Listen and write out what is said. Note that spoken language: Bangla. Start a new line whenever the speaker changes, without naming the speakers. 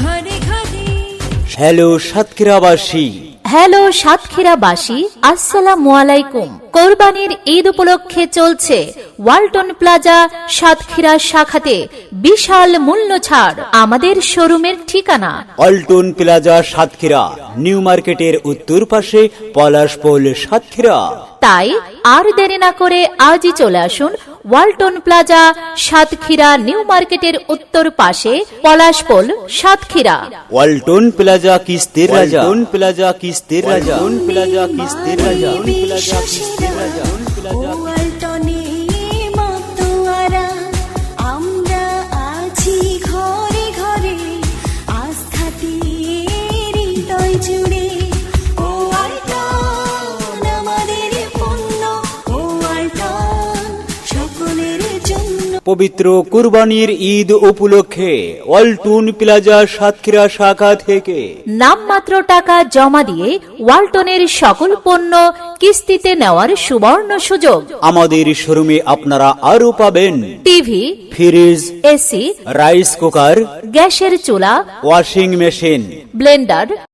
ঘরে ঘরে।
হ্যালো সাতক্ষীরাবাসী,
হ্যালো সাতক্ষীরাবাসী, আসসালামু আলাইকুম। কোরবানির ঈদ উপলক্ষে চলছে ওয়ালটন প্লাজা সাতক্ষীরা শাখাতে বিশাল মূল্য ছাড়। আমাদের শোরুমের ঠিকানা
ওয়ালটন প্লাজা সাতক্ষীরা, নিউ মার্কেটের উত্তর পাশে পলাশপোল সাতক্ষীরা।
তাই আর দেরি না করে আজই চলে আসুন ওয়ালটন প্লাজা সাতক্ষীরা, নিউ মার্কেটের উত্তর পাশে পলাশপোল সাতক্ষীরা।
ওয়ালটন প্লাজা কিস্তির রাজা, ওয়ালটন প্লাজা কিস্তির রাজা, ওয়ালটন প্লাজা কিস্তির রাজা, ওয়ালটন প্লাজা কিস্তির রাজা, ওয়ালটন প্লাজা।
ওয়ালটনে মাতোয়ারা, আমরা আছি ঘরে ঘরে, আস্থাতে হৃদয় জুড়ে। ওয়ালটন আমাদের পণ্য, ওয়ালটন সকলের জন্য।
পবিত্র কুরবানির ঈদ উপলক্ষে ওয়ালটন প্লাজা সাতক্ষীরা শাখা থেকে
নামমাত্র টাকা জমা দিয়ে ওয়ালটনের সকল পণ্য কিস্তিতে নেওয়ার সুবর্ণ সুযোগ।
আমাদের শোরুমে আপনারা আরো পাবেন
TV,
fridge,
AC,
rice cooker,
গ্যাসের চুলা,
ওয়াশিং মেশিন,
ব্লেন্ডার,